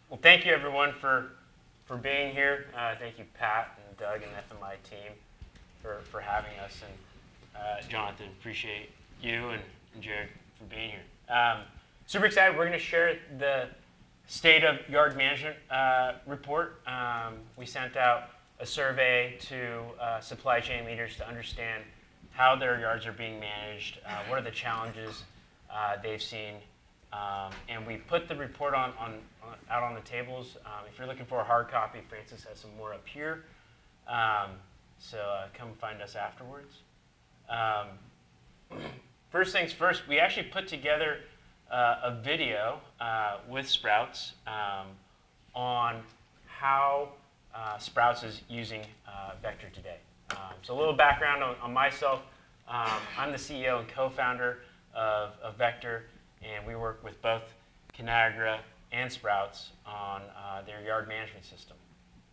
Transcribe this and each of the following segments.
Well, thank you everyone for being here. Thank you, Pat and Doug and the FMI team for having us. And Jonathan, appreciate you and Jarrod for being here. Super excited. We're going to share the State of Yard Management report. We sent out a survey to supply chain leaders to understand how their yards are being managed, what are the challenges they've seen, and we put the report out on the tables. If you're looking for a hard copy, Francis has some more up here, so come find us afterwards. First things first, we actually put together a video with Sprouts on how Sprouts is using Vector today. So a little background on myself. I'm the CEO and co-founder of Vector, and we work with both Conagra and Sprouts on their yard management system.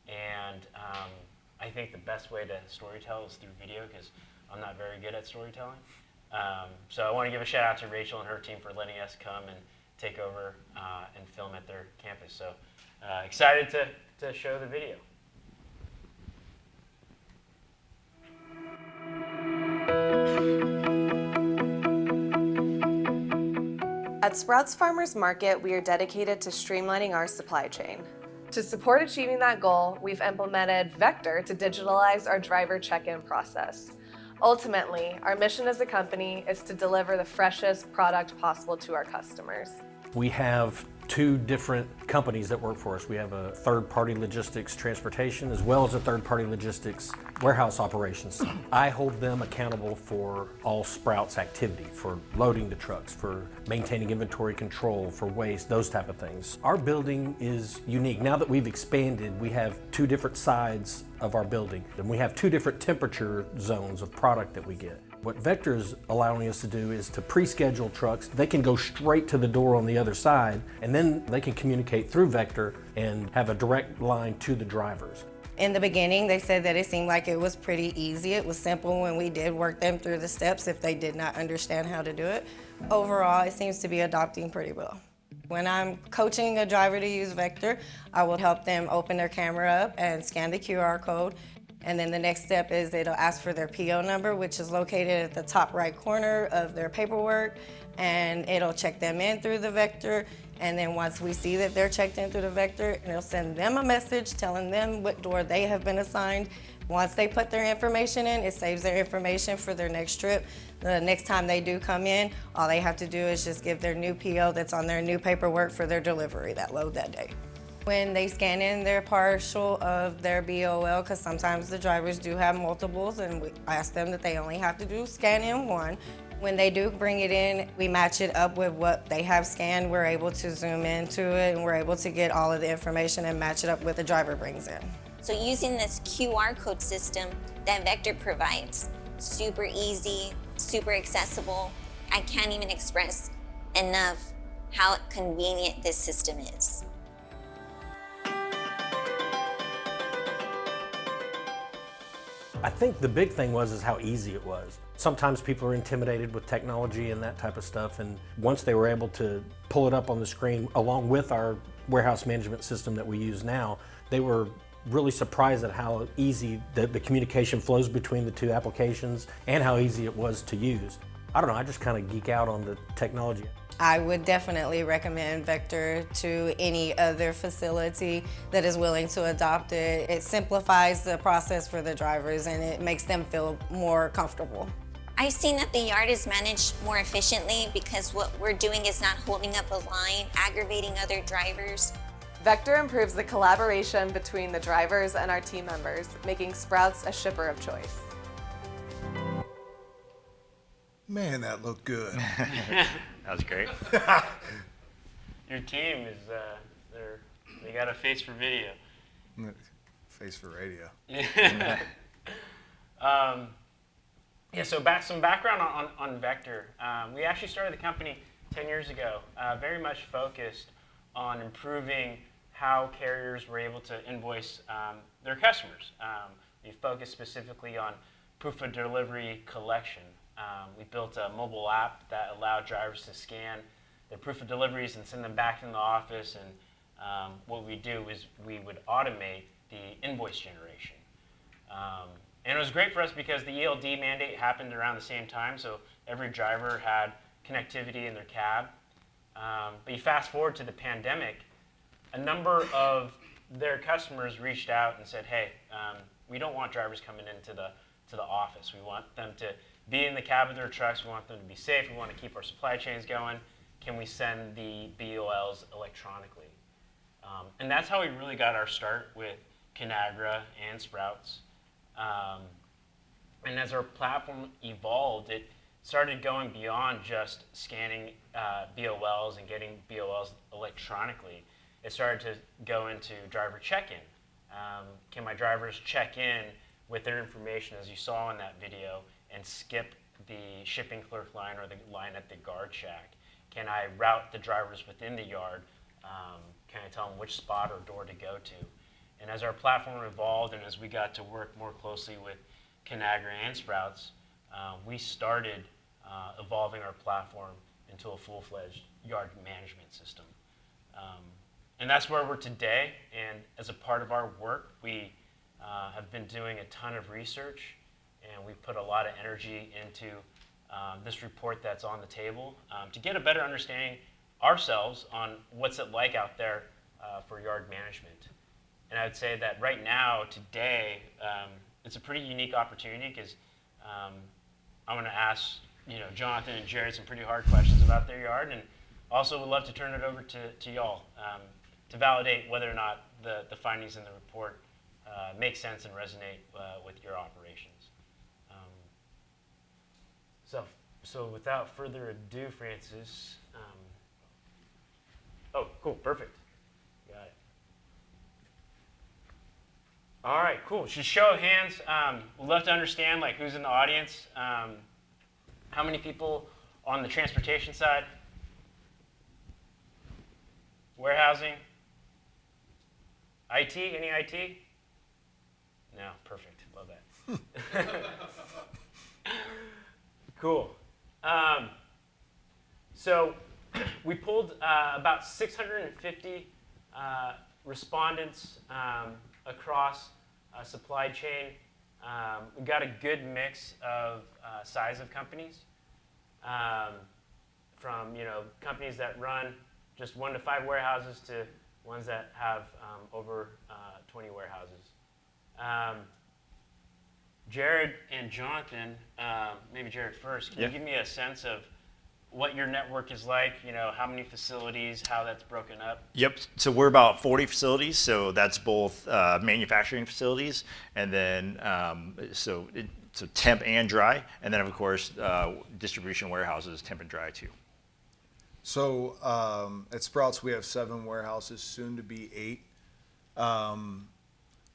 And I think the best way to storytell is through video because I'm not very good at storytelling. So I want to give a shout out to Rachel and her team for letting us come and take over and film at their campus. So excited to show the video. At Sprouts Farmers Market, we are dedicated to streamlining our supply chain. To support achieving that goal, we've implemented Vector to digitalize our driver check-in process. Ultimately, our mission as a company is to deliver the freshest product possible to our customers. We have two different companies that work for us. We have a third-party logistics transportation as well as a third-party logistics warehouse operations. I hold them accountable for all Sprouts activity, for loading the trucks, for maintaining inventory control, for waste, those type of things. Our building is unique. Now that we've expanded, we have two different sides of our building, and we have two different temperature zones of product that we get. What Vector is allowing us to do is to pre-schedule trucks. They can go straight to the door on the other side, and then they can communicate through Vector and have a direct line to the drivers. In the beginning, they said that it seemed like it was pretty easy. It was simple when we did work them through the steps if they did not understand how to do it. Overall, it seems to be adopting pretty well. When I'm coaching a driver to use Vector, I will help them open their camera up and scan the QR code. And then the next step is it'll ask for their PO number, which is located at the top right corner of their paperwork, and it'll check them in through the Vector. And then once we see that they're checked in through the Vector, it'll send them a message telling them what door they have been assigned. Once they put their information in, it saves their information for their next trip. The next time they do come in, all they have to do is just give their new PO that's on their new paperwork for their delivery that load that day. When they scan in their partial of their BOL, because sometimes the drivers do have multiples, and we ask them that they only have to do scan in one. When they do bring it in, we match it up with what they have scanned. We're able to zoom into it, and we're able to get all of the information and match it up with the driver brings in. So using this QR code system that Vector provides, super easy, super accessible. I can't even express enough how convenient this system is. I think the big thing is how easy it was. Sometimes people are intimidated with technology and that type of stuff, and once they were able to pull it up on the screen along with our warehouse management system that we use now, they were really surprised at how easy the communication flows between the two applications and how easy it was to use. I don't know, I just kind of geek out on the technology. I would definitely recommend Vector to any other facility that is willing to adopt it. It simplifies the process for the drivers and it makes them feel more comfortable. I've seen that the yard is managed more efficiently because what we're doing is not holding up a line, aggravating other drivers. Vector improves the collaboration between the drivers and our team members, making Sprouts a shipper of choice. Man, that looked good. That was great. Your team is, they got a face for video. Face for radio. Yeah. So some background on Vector. We actually started the company 10 years ago, very much focused on improving how carriers were able to invoice their customers. We focused specifically on proof of delivery collection. We built a mobile app that allowed drivers to scan their proof of deliveries and send them back in the office, and what we do is we would automate the invoice generation. And it was great for us because the ELD mandate happened around the same time, so every driver had connectivity in their cab. But you fast forward to the pandemic, a number of their customers reached out and said, hey, we don't want drivers coming into the office. We want them to be in the cab of their trucks. We want them to be safe. We want to keep our supply chains going. Can we send the BOLs electronically? And that's how we really got our start with Conagra and Sprouts. And as our platform evolved, it started going beyond just scanning BOLs and getting BOLs electronically. It started to go into driver check-in. Can my drivers check in with their information, as you saw in that video, and skip the shipping clerk line or the line at the guard shack? Can I route the drivers within the yard? Can I tell them which spot or door to go to? And as our platform evolved and as we got to work more closely with Conagra and Sprouts, we started evolving our platform into a full-fledged yard management system. And that's where we're today. And as a part of our work, we have been doing a ton of research, and we put a lot of energy into this report that's on the table to get a better understanding ourselves on what's it like out there for yard management. And I would say that right now, today, it's a pretty unique opportunity because I'm going to ask Jonathan and Jarrod some pretty hard questions about their yard, and also would love to turn it over to y'all to validate whether or not the findings in the report make sense and resonate with your operations. So without further ado, Francis. Oh, cool, perfect. Got it. All right, cool. Just show of hands. We'd love to understand who's in the audience. How many people on the transportation side? Warehousing? IT? Any IT? No, perfect. Love that. Cool. So we pulled about 650 respondents across supply chain. We got a good mix of size of companies, from companies that run just 1 to 5 warehouses to ones that have over 20 warehouses. Jarrod and Jonathan, maybe Jarrod first, can you give me a sense of what your network is like, how many facilities, how that's broken up? Yep. So we're about 40 facilities. So that's both manufacturing facilities, and then so temp and dry, and then of course distribution warehouses, temp and dry too. So at Sprouts, we have 7 warehouses, soon to be 8.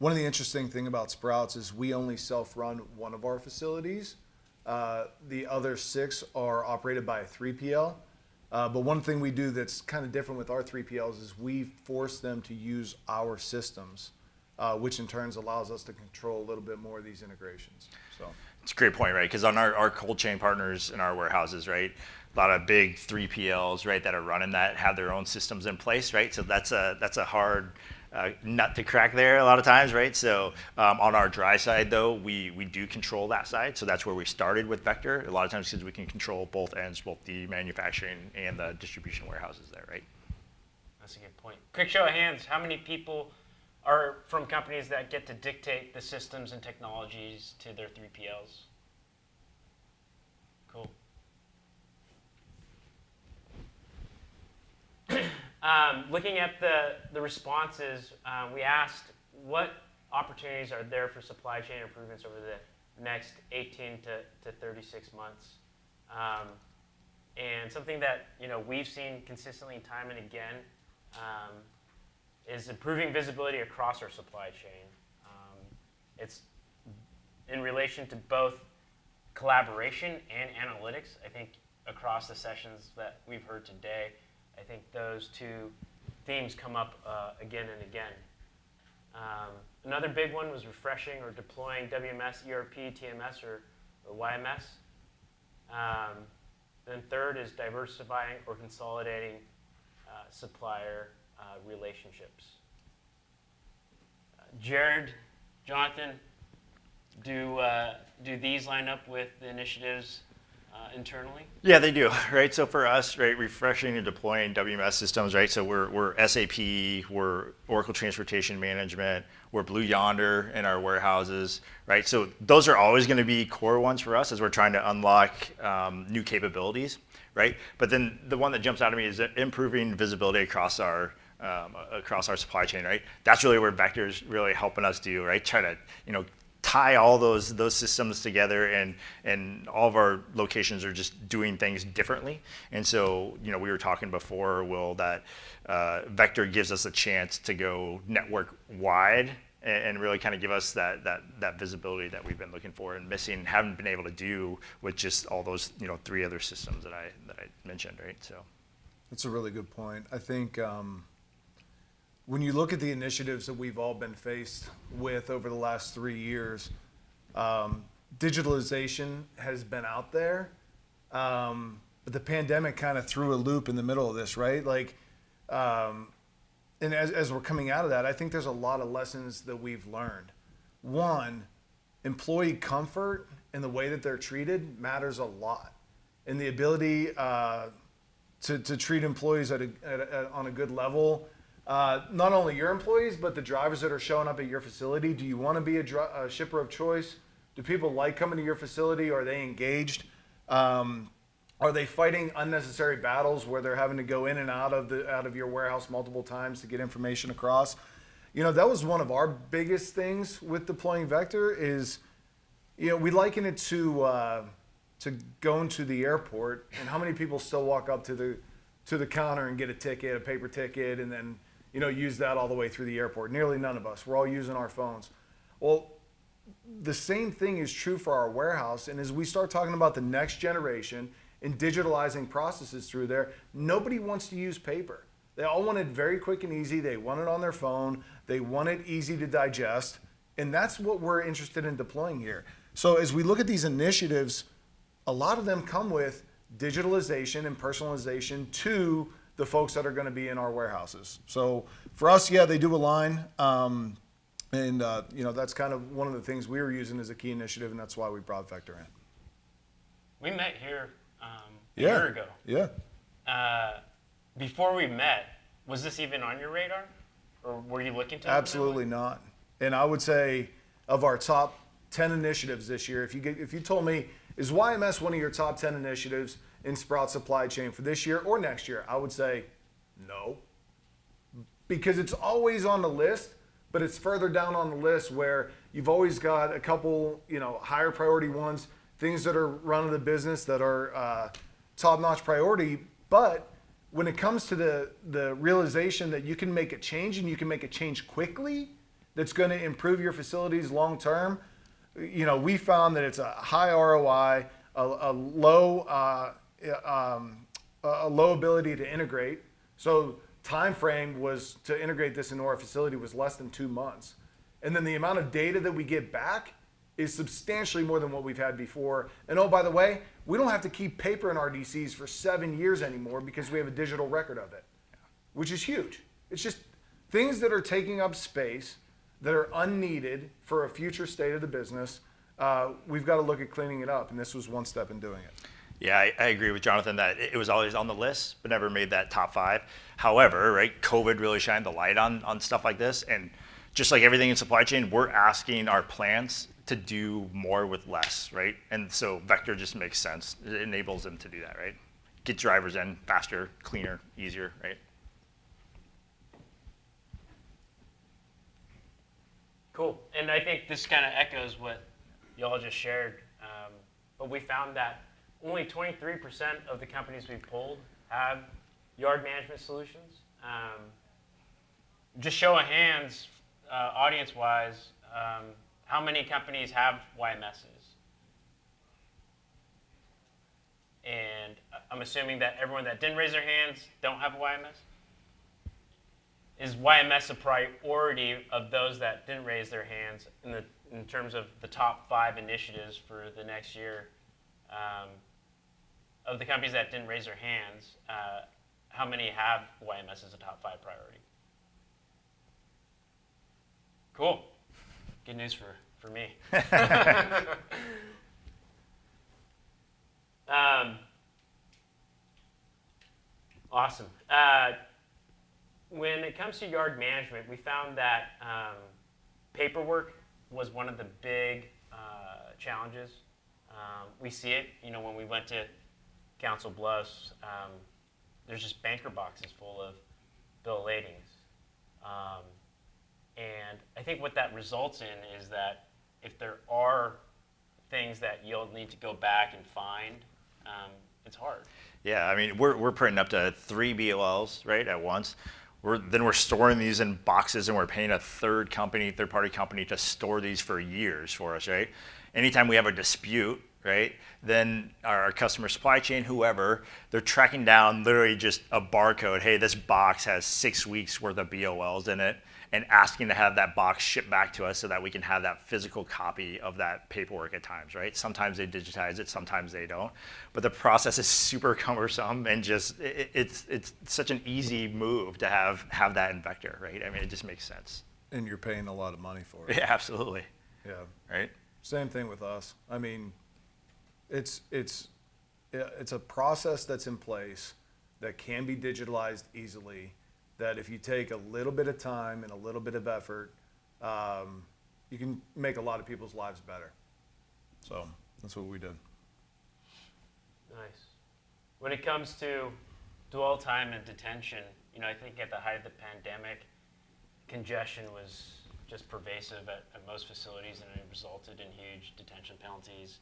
One of the interesting things about Sprouts is we only self-run one of our facilities. The other 6 are operated by a 3PL. But one thing we do that's kind of different with our 3PLs is we force them to use our systems, which in turn allows us to control a little bit more of these integrations. So it's a great point, right? Because on our cold chain partners in our warehouses, right, a lot of big 3PLs, right, that are running that have their own systems in place, right? So that's a hard nut to crack there a lot of times, right? So on our dry side, though, we do control that side. So that's where we started with Vector. A lot of times because we can control both ends, both the manufacturing and the distribution warehouses there, right? That's a good point. Quick show of hands. How many people are from companies that get to dictate the systems and technologies to their 3PLs? Cool. Looking at the responses, we asked what opportunities are there for supply chain improvements over the next 18 to 36 months. And something that we've seen consistently time and again is improving visibility across our supply chain. It's in relation to both collaboration and analytics. I think across the sessions that we've heard today, I think those 2 themes come up again and again. Another big one was refreshing or deploying WMS, ERP, TMS, or YMS. Then third is diversifying or consolidating supplier relationships. Jarrod, Jonathan, do these line up with the initiatives internally? Yeah, they do, right? So for us, right, refreshing and deploying WMS systems, right? So we're SAP, we're Oracle Transportation Management, we're Blue Yonder in our warehouses, right? So those are always going to be core ones for us as we're trying to unlock new capabilities, right? But then the one that jumps out at me is improving visibility across our supply chain, right? That's really where Vector is really helping us do, right? Try to, tie all those systems together, and all of our locations are just doing things differently. And so, we were talking before, Will, that Vector gives us a chance to go network wide and really kind of give us that visibility that we've been looking for and missing, haven't been able to do with just all those 3 other systems that I mentioned, right? So That's a really good point. I think when you look at the initiatives that we've all been faced with over the last 3 years, digitalization has been out there, but the pandemic kind of threw a loop in the middle of this, right? And as we're coming out of that, I think there's a lot of lessons that we've learned. One, employee comfort and the way that they're treated matters a lot, and the ability to treat employees on a good level. Not only your employees, but the drivers that are showing up at your facility. Do you want to be a shipper of choice? Do people like coming to your facility? Are they engaged? Are they fighting unnecessary battles where they're having to go in and out of your warehouse multiple times to get information across? That was one of our biggest things with deploying Vector is, we liken it to going to the airport, and how many people still walk up to the counter and get a paper ticket, and then use that all the way through the airport. Nearly none of us. We're all using our phones. Well, the same thing is true for our warehouse. And as we start talking about the next generation and digitalizing processes through there, nobody wants to use paper. They all want it very quick and easy. They want it on their phone. They want it easy to digest. And that's what we're interested in deploying here. So as we look at these initiatives, a lot of them come with digitalization and personalization to the folks that are going to be in our warehouses. So for us, yeah, they do align. And that's kind of one of the things we were using as a key initiative, and that's why we brought Vector in. We met here a year ago. Yeah. Before we met, was this even on your radar? Or were you looking to? Absolutely not. And I would say of our top 10 initiatives this year, if you told me, is YMS one of your top 10 initiatives in Sprout supply chain for this year or next year, I would say no. Because it's always on the list, but it's further down on the list where you've always got a couple, higher priority ones, things that are running the business that are top-notch priority. But when it comes to the realization that you can make a change, and you can make a change quickly that's going to improve your facilities long-term, we found that it's a high ROI, a low ability to integrate. So time frame was to integrate this into our facility was less than 2 months. And then the amount of data that we get back is substantially more than what we've had before. And oh, by the way, we don't have to keep paper in our DCs for 7 years anymore because we have a digital record of it, which is huge. It's just things that are taking up space that are unneeded for a future state of the business. We've got to look at cleaning it up, and this was one step in doing it. Yeah, I agree with Jonathan that it was always on the list, but never made that top 5. However, right, COVID really shined the light on stuff like this. And just like everything in supply chain, we're asking our plants to do more with less, right? And so Vector just makes sense. It enables them to do that, right? Get drivers in faster, cleaner, easier, right? Cool. And I think this kind of echoes what y'all just shared. But we found that only 23% of the companies we pulled have yard management solutions. Just show of hands, audience-wise, how many companies have YMSs? And I'm assuming that everyone that didn't raise their hands don't have a YMS? Is YMS a priority of those that didn't raise their hands in terms of the top 5 initiatives for the next year? Of the companies that didn't raise their hands, how many have YMS as a top 5 priority? Cool. Good news for me. Awesome. When it comes to yard management, we found that paperwork was one of the big challenges. We see it, when we went to Council Bluffs, there's just banker boxes full of bill of ladings. And I think what that results in is that if there are things that you'll need to go back and find, it's hard. Yeah, I mean, we're printing up to 3 BOLs, right, at once. Then we're storing these in boxes, and we're paying a third-party company to store these for years for us, right? Anytime we have a dispute, right, then our customer supply chain, whoever, they're tracking down literally just a barcode. Hey, this box has 6 weeks worth of BOLs in it, and asking to have that box shipped back to us so that we can have that physical copy of that paperwork at times, right? Sometimes they digitize it, sometimes they don't. But the process is super cumbersome, and just it's such an easy move to have that in Vector, right? I mean, it just makes sense. And you're paying a lot of money for it. Yeah, absolutely. Yeah. Right? Same thing with us. I mean, it's a process that's in place that can be digitalized easily, that if you take a little bit of time and a little bit of effort, you can make a lot of people's lives better. So that's what we did. Nice. When it comes to dwell time and detention, I think at the height of the pandemic, congestion was just pervasive at most facilities, and it resulted in huge detention penalties.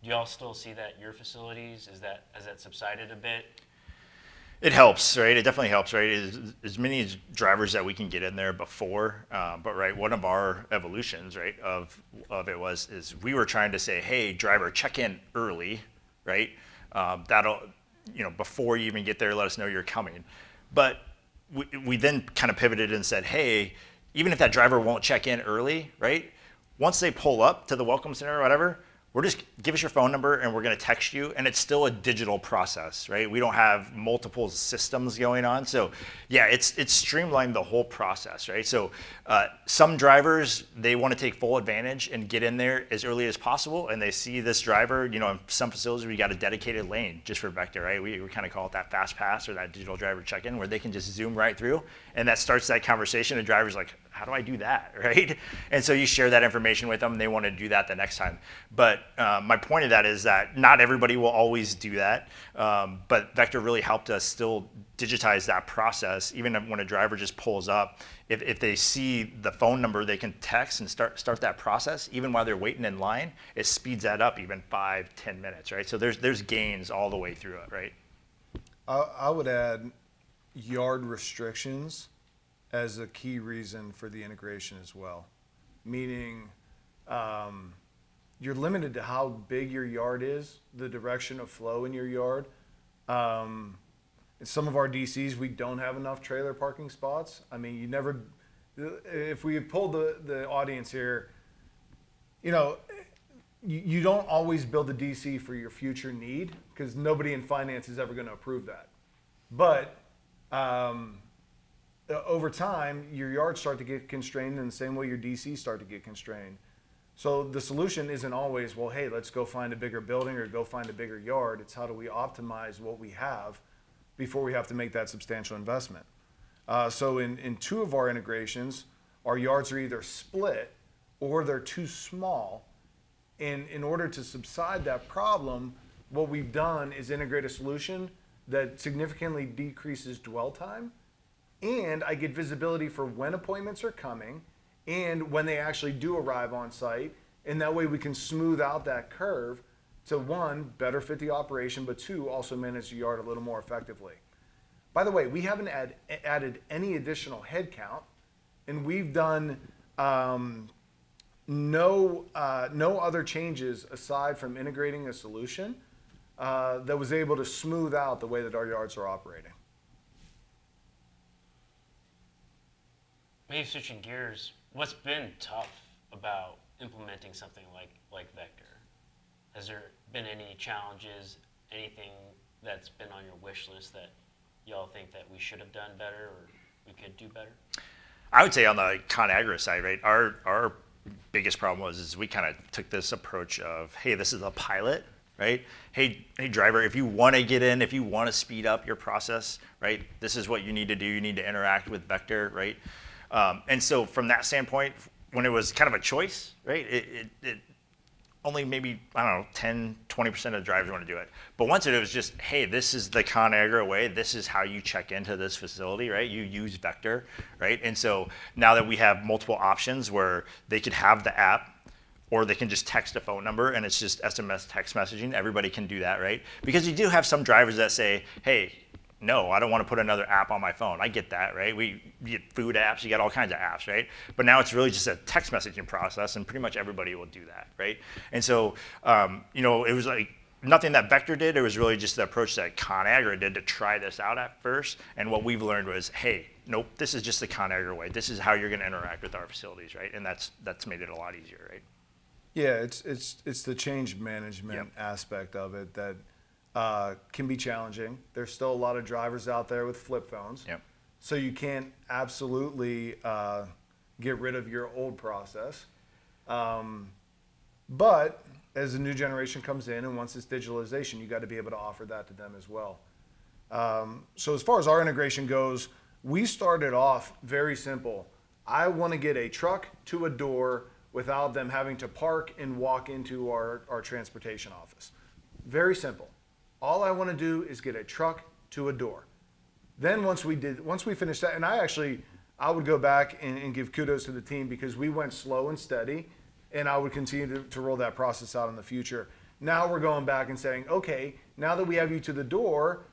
Do y'all still see that at your facilities? Has that subsided a bit? It helps, right? It definitely helps, right? As many drivers that we can get in there before, but right, one of our evolutions, right, of it is we were trying to say, hey, driver, check in early, right? That'll, before you even get there, let us know you're coming. But we then kind of pivoted and said, hey, even if that driver won't check in early, right? Once they pull up to the welcome center or whatever, give us your phone number and we're going to text you, and it's still a digital process, right? We don't have multiple systems going on. So yeah, it's streamlined the whole process, right? So some drivers, they want to take full advantage and get in there as early as possible, and they see this driver, in some facilities we got a dedicated lane just for Vector, right? We kind of call it that fast pass or that digital driver check-in, where they can just zoom right through, and that starts that conversation. The driver's like, how do I do that, right? And so you share that information with them, and they want to do that the next time. But my point of that is that not everybody will always do that, but Vector really helped us still digitize that process. Even when a driver just pulls up, if they see the phone number, they can text and start that process. Even while they're waiting in line, it speeds that up even 5-10 minutes, right? So there's gains all the way through it, right? I would add yard restrictions as a key reason for the integration as well. Meaning, you're limited to how big your yard is, the direction of flow in your yard. In some of our DCs, we don't have enough trailer parking spots. I mean, if we pulled the audience here, you don't always build a DC for your future need, because nobody in finance is ever going to approve that. But over time, your yards start to get constrained in the same way your DCs start to get constrained. So the solution isn't always, well, hey, let's go find a bigger building or go find a bigger yard. It's how do we optimize what we have before we have to make that substantial investment. So in 2 of our integrations, our yards are either split or they're too small. And in order to subside that problem, what we've done is integrate a solution that significantly decreases dwell time, and I get visibility for when appointments are coming and when they actually do arrive on site. And that way we can smooth out that curve to, 1, better fit the operation, but 2, also manage the yard a little more effectively. By the way, we haven't added any additional headcount, and we've done no other changes aside from integrating a solution that was able to smooth out the way that our yards are operating. Maybe switching gears, what's been tough about implementing something like Vector? Has there been any challenges, anything that's been on your wish list that y'all think that we should have done better or we could do better? I would say on the ConAgra side, right, our biggest problem is we kind of took this approach of, hey, this is a pilot, right? Hey, driver, if you want to get in, if you want to speed up your process, right, this is what you need to do. You need to interact with Vector, right? And so from that standpoint, when it was kind of a choice, right, it only maybe, I don't know, 10, 20% of drivers want to do it. But once it was just, hey, this is the ConAgra way, this is how you check into this facility, right? You use Vector, right? And so now that we have multiple options where they could have the app, or they can just text a phone number and it's just SMS text messaging, everybody can do that, right? Because you do have some drivers that say, hey, no, I don't want to put another app on my phone. I get that, right? You get food apps, you get all kinds of apps, right? But now it's really just a text messaging process, and pretty much everybody will do that, right? And so, it was like nothing that Vector did. It was really just the approach that ConAgra did to try this out at first. And what we've learned was, hey, nope, this is just the ConAgra way. This is how you're going to interact with our facilities, right? And that's made it a lot easier, right? Yeah, it's the change management aspect of it that can be challenging. There's still a lot of drivers out there with flip phones. Yep. So you can't absolutely get rid of your old process. But as a new generation comes in and wants this digitalization, you got to be able to offer that to them as well. So as far as our integration goes, we started off very simple. I want to get a truck to a door without them having to park and walk into our transportation office. Very simple. All I want to do is get a truck to a door. Then once we finished that, and I would go back and give kudos to the team because we went slow and steady, and I would continue to roll that process out in the future. Now we're going back and saying, okay, now that we have you to the door,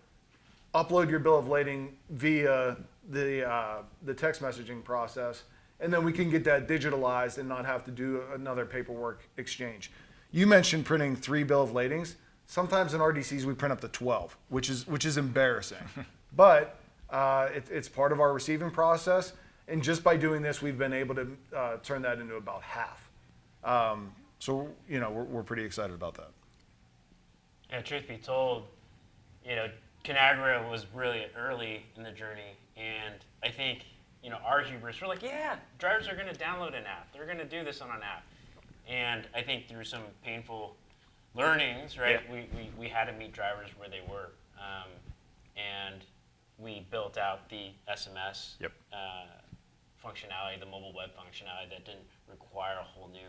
upload your bill of lading via the text messaging process, and then we can get that digitalized and not have to do another paperwork exchange. You mentioned printing 3 bill of ladings. Sometimes in RDCs we print up to 12, which is embarrassing. But it's part of our receiving process, and just by doing this, we've been able to turn that into about half. So we're pretty excited about that. Yeah, truth be told, ConAgra was really early in the journey, and I think our hubris, we're like, yeah, drivers are going to download an app. They're going to do this on an app. And I think through some painful learnings, right, we had to meet drivers where they were. And we built out the SMS functionality, the mobile web functionality that didn't require a whole new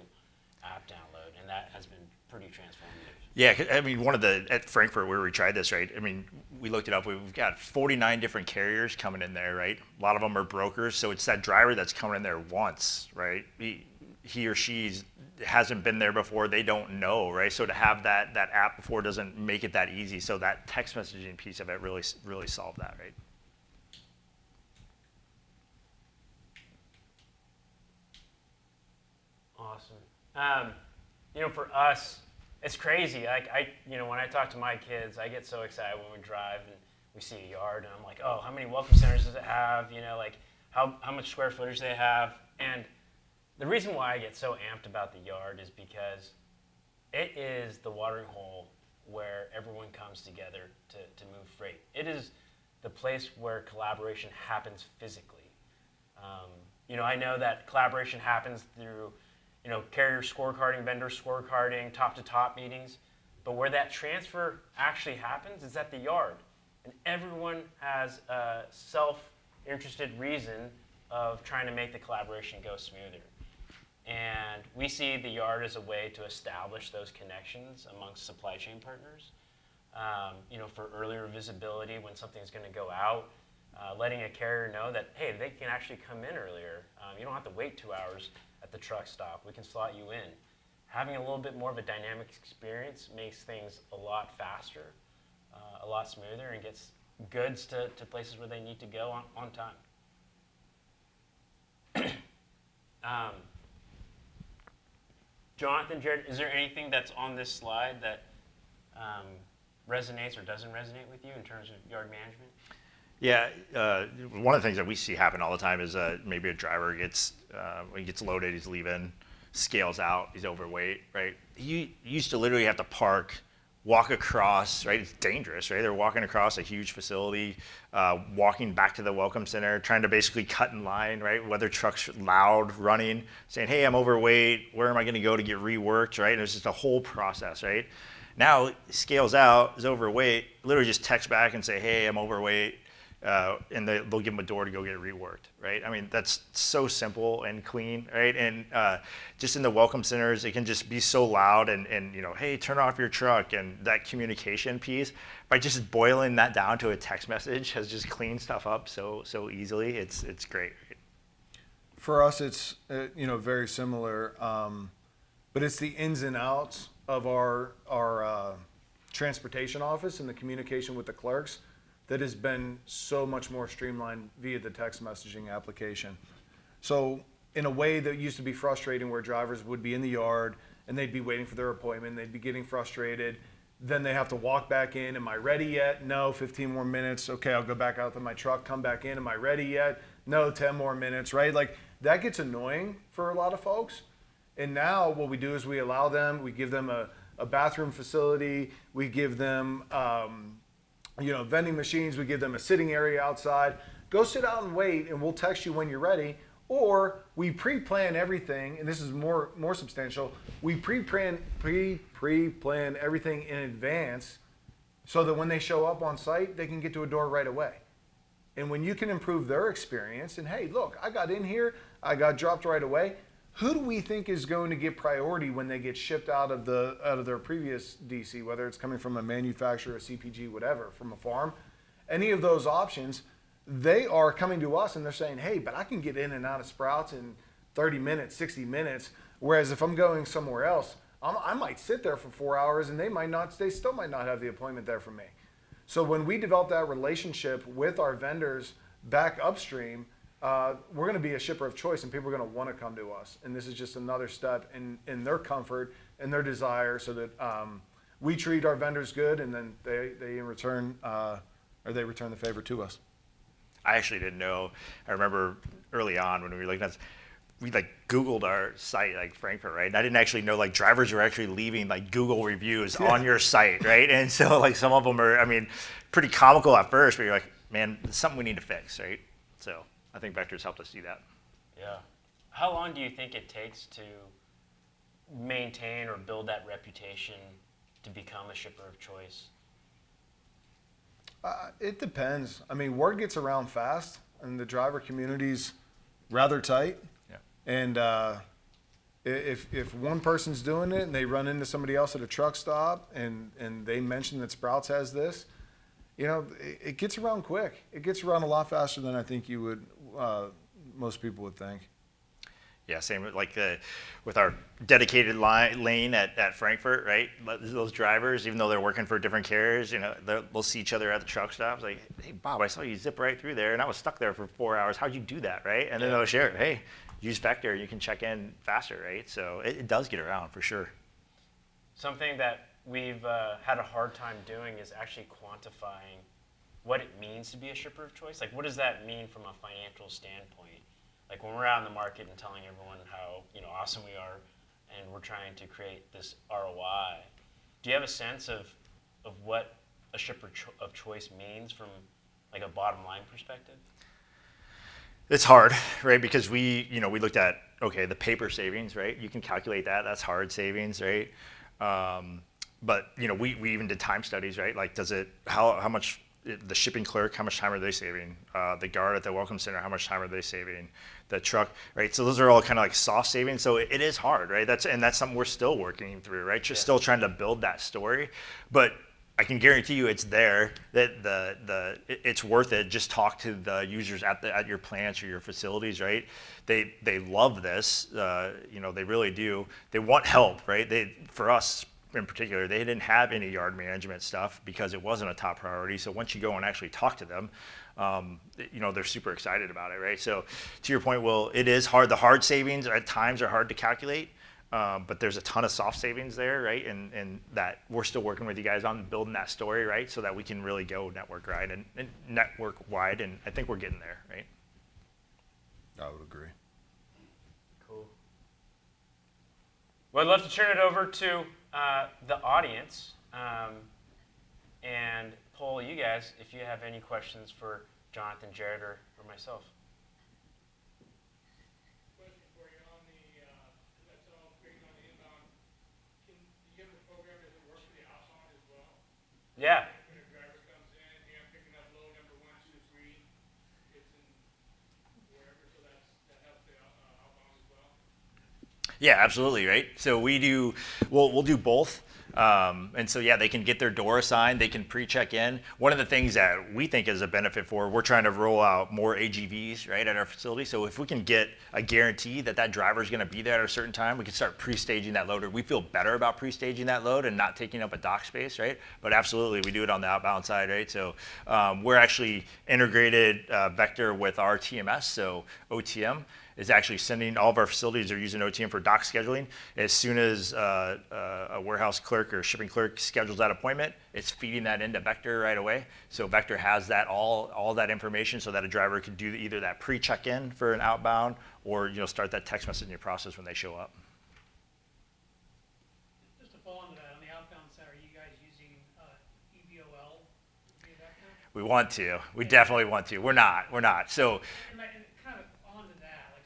app download. And that has been pretty transformative. Yeah, I mean, at Frankfurt where we tried this, right? I mean, we looked it up. We've got 49 different carriers coming in there, right? A lot of them are brokers. So it's that driver that's coming in there once, right? He or she hasn't been there before. They don't know, right? So to have that app before doesn't make it that easy. So that text messaging piece of it really solved that, right? Awesome. For us, it's crazy. When I talk to my kids, I get so excited when we drive and we see a yard, and I'm like, oh, how many welcome centers does it have? How much square footage they have. And the reason why I get so amped about the yard is because it is the watering hole where everyone comes together to move freight. It is the place where collaboration happens physically. I know that collaboration happens through carrier scorecarding, vendor scorecarding, top-to-top meetings. But where that transfer actually happens is at the yard. And everyone has a self-interested reason of trying to make the collaboration go smoother. And we see the yard as a way to establish those connections amongst supply chain partners. For earlier visibility when something's going to go out, letting a carrier know that, hey, they can actually come in earlier. You don't have to wait 2 hours at the truck stop. We can slot you in. Having a little bit more of a dynamic experience makes things a lot faster, a lot smoother, and gets goods to places where they need to go on time. Jonathan, Jarrod, is there anything that's on this slide that resonates or doesn't resonate with you in terms of yard management? Yeah, one of the things that we see happen all the time is maybe a driver gets when he gets loaded, he's leaving, scales out, he's overweight, right? You used to literally have to park walk across, right? It's dangerous, right? They're walking across a huge facility, walking back to the welcome center, trying to basically cut in line, right? Whether trucks loud, running, saying, hey, I'm overweight, where am I gonna go to get reworked, right? And it's just a whole process, right? Now, scales out, is overweight, literally just text back and say, hey, I'm overweight, and they'll give them a door to go get it reworked, right? I mean, that's so simple and clean, right? And just in the welcome centers, it can just be so loud and you know, hey, turn off your truck, and that communication piece, by just boiling that down to a text message has just cleaned stuff up so easily. It's great. Right? For us, it's you know, very similar, but it's the ins and outs of our transportation office and the communication with the clerks that has been so much more streamlined via the text messaging application. So in a way that used to be frustrating, where drivers would be in the yard and they'd be waiting for their appointment, they'd be getting frustrated, then they have to walk back in, am I ready yet? No, 15 more minutes, okay, I'll go back out to my truck, come back in, am I ready yet? No, 10 more minutes, right? Like, that gets annoying for a lot of folks. And now what we do is we allow them, we give them a bathroom facility, we give them you know, vending machines, we give them a sitting area outside. Go sit out and wait, and we'll text you when you're ready. Or we pre-plan everything, and this is more substantial. We pre-plan everything in advance, so that when they show up on site, they can get to a door right away. And when you can improve their experience, and hey, look, I got in here, I got dropped right away. Who do we think is going to get priority when they get shipped out of their previous DC, whether it's coming from a manufacturer, a CPG, whatever, from a farm? Any of those options, they are coming to us and they're saying, hey, but I can get in and out of Sprouts in 30 minutes, 60 minutes. Whereas if I'm going somewhere else, I might sit there for 4 hours and they still might not have the appointment there for me. So when we develop that relationship with our vendors back upstream, we're going to be a shipper of choice, and people are going to want to come to us. And this is just another step in their comfort and their desire, so that we treat our vendors good, and then they in return, they return the favor to us. I actually didn't know. I remember early on when we were looking at this, we like Googled our site, like Frankfurt, right? And I didn't actually know like drivers were actually leaving like Google reviews on your site, right? And so like some of them are, I mean, pretty comical at first, but you're like, man, it's something we need to fix, right? So I think Vector's helped us do that. Yeah. How long do you think it takes to maintain or build that reputation to become a shipper of choice? It depends. I mean, word gets around fast, and the driver community's rather tight. Yeah. And if one person's doing it and they run into somebody else at a truck stop and they mention that Sprouts has this, you know, it gets around quick. It gets around a lot faster than I think you would, most people would think. Yeah, same with like with our dedicated lane at Frankfurt, right? Those drivers, even though they're working for different carriers, you know, they'll see each other at the truck stops. Like, hey, Bob, I saw you zip right through there, and I was stuck there for 4 hours. How'd you do that, right? And then they'll share, hey, use Vector, you can check in faster, right? So it does get around for sure. Something that we've had a hard time doing is actually quantifying what it means to be a shipper of choice. Like, what does that mean from a financial standpoint? Like when we're out in the market and telling everyone how, you know, awesome we are, and we're trying to create this ROI, do you have a sense of what a shipper of choice means from like a bottom line perspective? It's hard, right? Because we looked at, okay, the paper savings, right? You can calculate that. That's hard savings, right? But you know, we even did time studies, right? Like, how much the shipping clerk, how much time are they saving? The guard at the welcome center, how much time are they saving? The truck, right? So those are all kind of like soft savings. So it is hard, right? That's something we're still working through, right? Just still trying to build that story. But I can guarantee you it's there, that it's worth it. Just talk to the users at your plants or your facilities, right? They love this, you know, they really do. They want help, right? For us in particular, they didn't have any yard management stuff because it wasn't a top priority. So once you go and actually talk to them, you know, they're super excited about it, right? So to your point, Will, it is hard. The hard savings at times are hard to calculate. But there's a ton of soft savings there, right? And that we're still working with you guys on building that story, right? So that we can really go network wide, and I think we're getting there, right? I would agree. Cool. Well, I'd love to turn it over to the audience. and poll you guys if you have any questions for Jonathan, Jarrod, or myself. Question for you on the, that's all great on the inbound. Do you have the program, does it work for the outbound as well? Yeah. When a driver comes in, hey, I'm picking up load number 1, 2, 3, it's in wherever, so that helps the outbound as well? Yeah, absolutely, right? So we'll do both. And so, yeah, they can get their door assigned, they can pre-check in. One of the things that we think is a benefit we're trying to roll out more AGVs, right, at our facility. So if we can get a guarantee that that driver is going to be there at a certain time, we can start pre-staging that load. We feel better about pre-staging that load and not taking up a dock space, right? But absolutely, we do it on the outbound side, right? So we're actually integrated Vector with our TMS, so OTM is actually sending, all of our facilities are using OTM for dock scheduling. As soon as a warehouse clerk or shipping clerk schedules that appointment, it's feeding that into Vector right away. So Vector has that all that information so that a driver can do either that pre-check-in for an outbound or start that text messaging process when they show up. Just to follow on to that, on the outbound side, are you guys using EBOL via Vector? We want to. We definitely want to. We're not. So And kind of on to that, I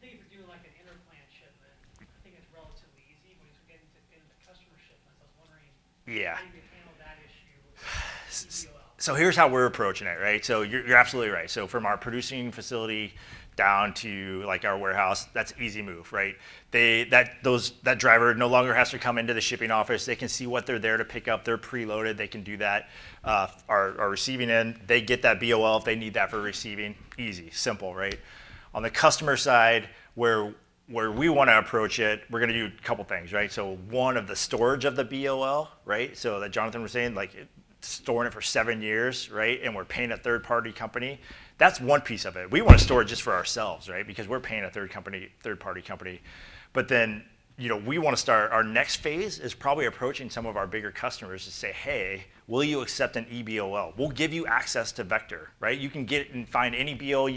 think if you're doing like an interplant shipment, I think it's relatively easy. When you're getting into customer shipments, I was wondering yeah. how you can handle that issue with EBOL. So here's how we're approaching it, right? So you're absolutely right. So from our producing facility down to like our warehouse, that's easy move, right? That driver no longer has to come into the shipping office. They can see what they're there to pick up. They're preloaded. They can do that. Our receiving end, they get that BOL if they need that for receiving. Easy, simple, right? On the customer side, where we want to approach it, we're going to do a couple things, right? So one of the storage of the BOL, right? So that Jonathan was saying, like storing it for 7 years, right? And we're paying a third-party company. That's one piece of it. We want to store it just for ourselves, right? Because we're paying a third-party company. But then, we want to start, our next phase is probably approaching some of our bigger customers to say, hey, will you accept an EBOL? We'll give you access to Vector, right? You can get and find any BOL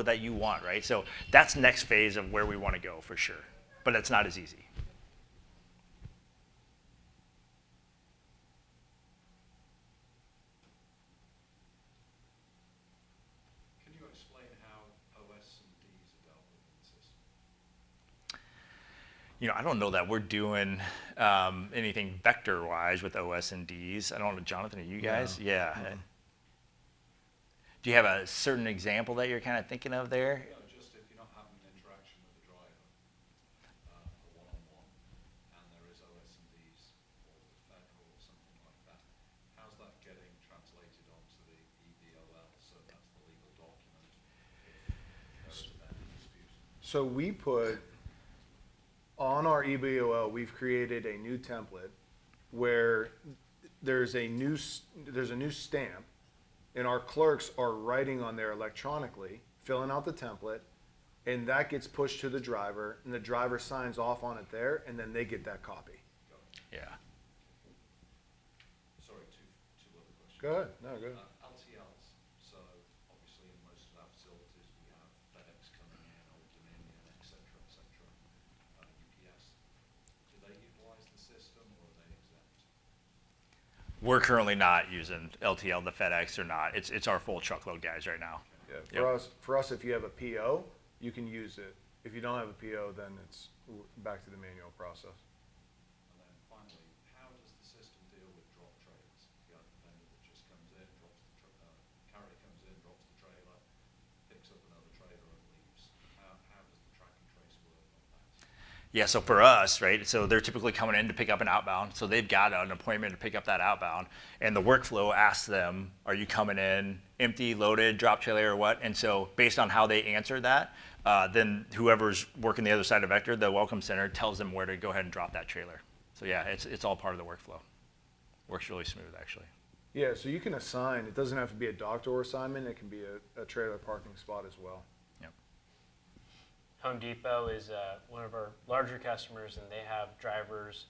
that you want, right? So that's next phase of where we want to go for sure. But it's not as easy. I don't know that we're doing anything vector-wise with OS and Ds. I don't know, Jonathan, are you guys? No. Yeah. Mm-hmm. Do you have a certain example that you're kind of thinking of there? Yeah, just if you're not having an interaction with the driver, a one-on-one, and there is OS and Ds or the federal or something like that, how's that getting translated onto the EBOL? So that's the legal document if there is a vendor dispute. So we put on our EBOL, we've created a new template where there's a new stamp, and our clerks are writing on there electronically, filling out the template, and that gets pushed to the driver, and the driver signs off on it there, and then they get that copy. Yeah. Sorry, two other questions. Go ahead. No, go ahead. LTLs. So obviously in most of our facilities we have FedEx coming in, Old Dominion, et cetera, UPS. Do they utilize the system or are they exempt? We're currently not using LTL, the FedEx or not. It's our full truckload guys right now. Yeah, for us, if you have a PO, you can use it. If you don't have a PO, then it's back to the manual process. And then finally, how does the system deal with drop trailers? You have a vendor that just comes in, carrier comes in, drops the trailer, picks up another trailer and leaves. How does the track and trace work on that? Yeah, so for us, right, so they're typically coming in to pick up an outbound, so they've got an appointment to pick up that outbound, and the workflow asks them, are you coming in empty, loaded, drop trailer, or what? And so based on how they answer that, then whoever's working the other side of Vector, the welcome center, tells them where to go ahead and drop that trailer. So yeah, it's all part of the workflow. Works really smooth, actually. Yeah, so you can assign, it doesn't have to be a dock door assignment, it can be a trailer parking spot as well. Yep. Home Depot is one of our larger customers, and they have drivers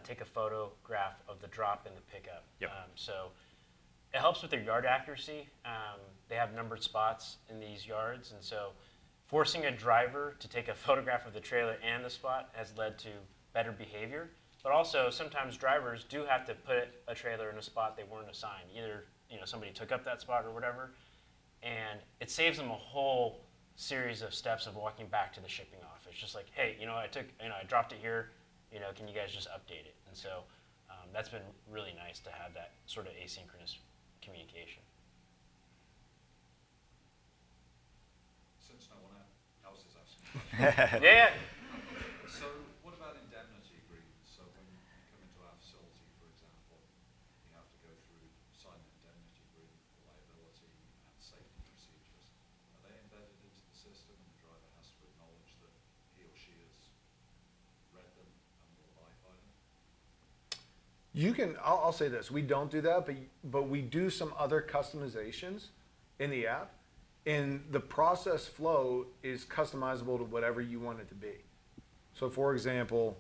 take a photograph of the drop and the pickup. Yep. So it helps with their yard accuracy. They have numbered spots in these yards, and so forcing a driver to take a photograph of the trailer and the spot has led to better behavior. But also, sometimes drivers do have to put a trailer in a spot they weren't assigned. Either somebody took up that spot or whatever, and it saves them a whole series of steps of walking back to the shipping office. Just like, hey, I dropped it here. Can you guys just update it? And so that's been really nice to have that sort of asynchronous communication. Since no one else is asking. Yeah. So what about indemnity agreements? So when you come into our facility, for example, you have to go through, sign an indemnity agreement for liability and safety procedures. Are they embedded into the system and the driver has to acknowledge that he or she has read them and will abide by them? I'll say this, we don't do that, but we do some other customizations in the app, and the process flow is customizable to whatever you want it to be. So for example,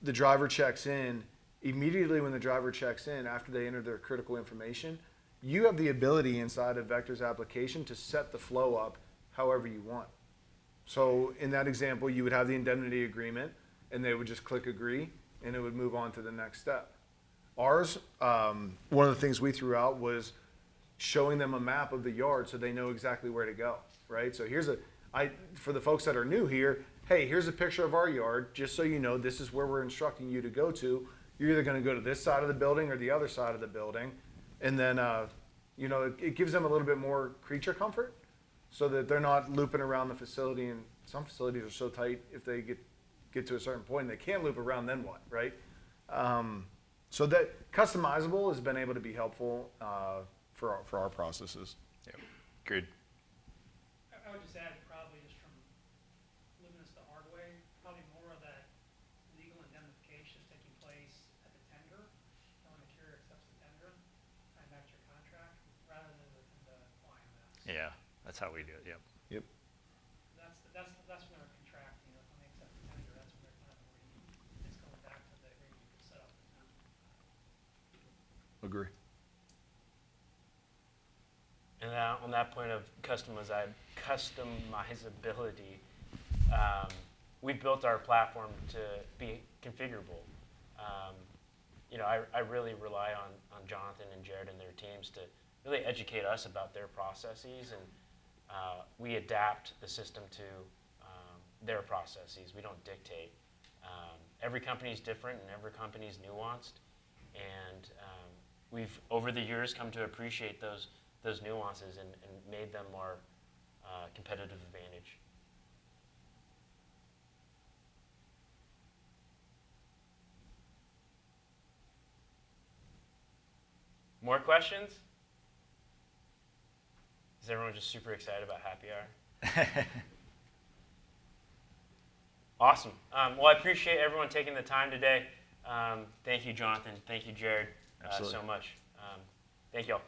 the driver checks in, immediately when the driver checks in, after they enter their critical information, you have the ability inside of Vector's application to set the flow up however you want. So in that example, you would have the indemnity agreement, and they would just click agree, and it would move on to the next step. Ours, one of the things we threw out was showing them a map of the yard so they know exactly where to go, right? So for the folks that are new here, hey, here's a picture of our yard, just so you know this is where we're instructing you to go to. You're either gonna go to this side of the building or the other side of the building. And then, it gives them a little bit more creature comfort so that they're not looping around the facility, and some facilities are so tight if they get to a certain point and they can't loop around, then what, right? So that customizable has been able to be helpful for our processes. Yeah, good. I would just add, probably just from living this the hard way, probably more of that legal indemnification is taking place at the tender, when the carrier accepts the tender, and that's your contract, rather than within the YMS. Yeah, that's how we do it. Yep. Yep. That's when they're contracting, when they accept the tender, that's when they're kind of agreeing, it's going back to the agreement you can set up with them. Agree. And on that point of customizability, we've built our platform to be configurable. I really rely on Jonathan and Jarrod and their teams to really educate us about their processes, and we adapt the system to their processes. We don't dictate. Every company is different and every company is nuanced, and we've over the years come to appreciate those nuances and made them our competitive advantage. More questions? Is everyone just super excited about happy hour? Awesome. Well, I appreciate everyone taking the time today. Thank you, Jonathan. Thank you, Jarrod, so much. Thank you all.